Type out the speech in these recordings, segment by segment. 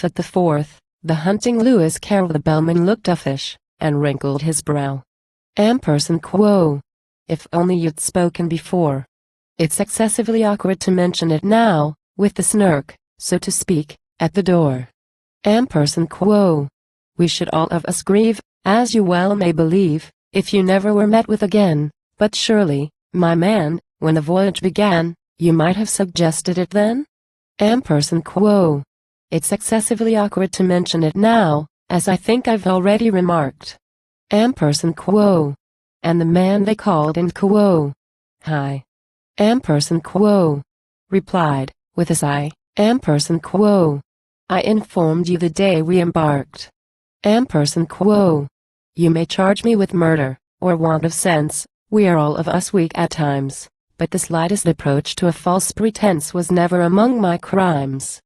at the fourth, the hunting Lewis Carroll. The bellman looked uffish, and wrinkled his brow. Quo. If only you'd spoken before. It's excessively awkward to mention it now, with the snark, so to speak, at the door. Quo. We should all of us grieve, as you well may believe, if you never were met with again, but surely, my man, when the voyage began, you might have suggested it then? Quo. It's excessively awkward to mention it now, as I think I've already remarked. Quo. And the man they called in Quo. Hi. Quo. Replied, with a sigh, Quo. I informed you the day we embarked. Quo. You may charge me with murder, or want of sense, we are all of us weak at times, but the slightest approach to a false pretense was never among my crimes.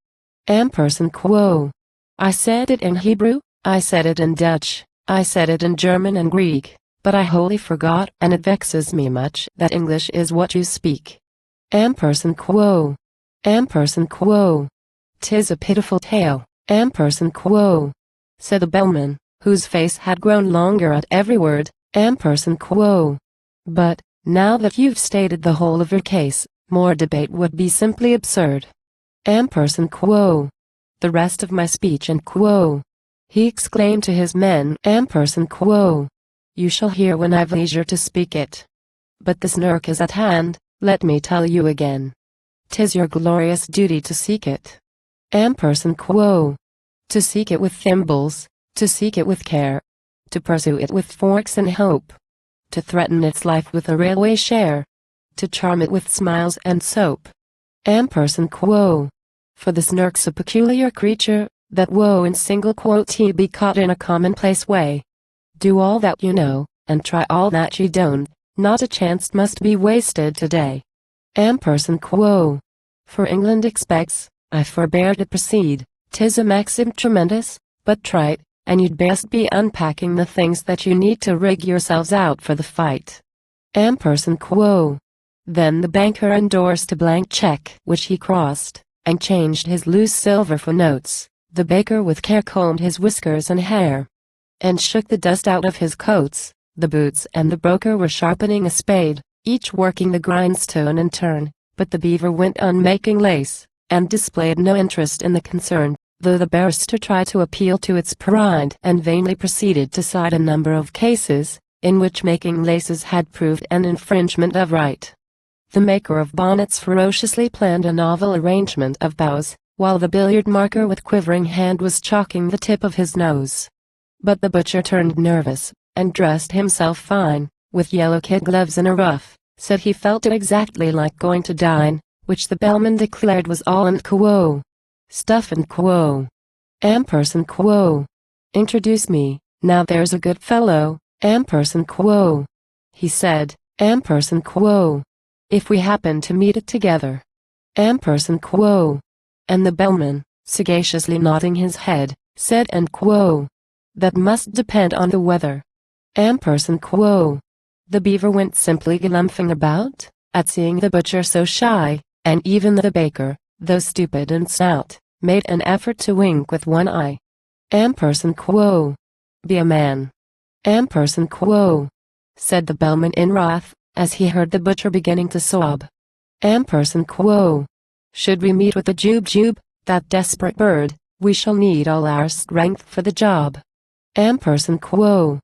Quo. I said it in Hebrew, I said it in Dutch, I said it in German and Greek, but I wholly forgot, and it vexes me much that English is what you speak. Quo. Quo. 'Tis a pitiful tale, Quo, said the bellman, whose face had grown longer at every word, Quo. But, now that you've stated the whole of your case, more debate would be simply absurd. Quo. The rest of my speech and Quo. He exclaimed to his men, Quo. You shall hear when I've leisure to speak it. But the snark is at hand, let me tell you again. 'Tis your glorious duty to seek it. Quo. To seek it with thimbles, to seek it with care, to pursue it with forks and hope, to threaten its life with a railway share, to charm it with smiles and soap. Quo. For the snark's a peculiar creature, that woe in single quote he be caught in a commonplace way. Do all that you know, and try all that you don't, not a chance must be wasted today. Quo. For England expects, I forbear to proceed, 'tis a maxim tremendous, but trite, and you'd best be unpacking the things that you need to rig yourselves out for the fight. Quo. Then the banker endorsed a blank check which he crossed, and changed his loose silver for notes. The baker with care combed his whiskers and hair, and shook the dust out of his coats. The boots and the broker were sharpening a spade, each working the grindstone in turn, but the beaver went on making lace, and displayed no interest in the concern, though the barrister tried to appeal to its pride and vainly proceeded to cite a number of cases, in which making laces had proved an infringement of right. The maker of bonnets ferociously planned a novel arrangement of bows, while the billiard marker with quivering hand was chalking the tip of his nose. But the butcher turned nervous, and dressed himself fine, with yellow kid gloves and a ruff, said he felt exactly like going to dine, which the bellman declared was all and Quo. Stuff and Quo. Quo. Introduce me, now there's a good fellow, Quo. He said, Quo. If we happen to meet it together. Quo. And the bellman, sagaciously nodding his head, said and Quo. That must depend on the weather. Quo. The beaver went simply galumphing about, at seeing the butcher so shy, and even the baker, though stupid and snout, made an effort to wink with one eye. Quo. Be a man. Quo. Said the bellman in wrath, as he heard the butcher beginning to sob. Quo. Should we meet with the jube, that desperate bird, we shall need all our strength for the job. Quo.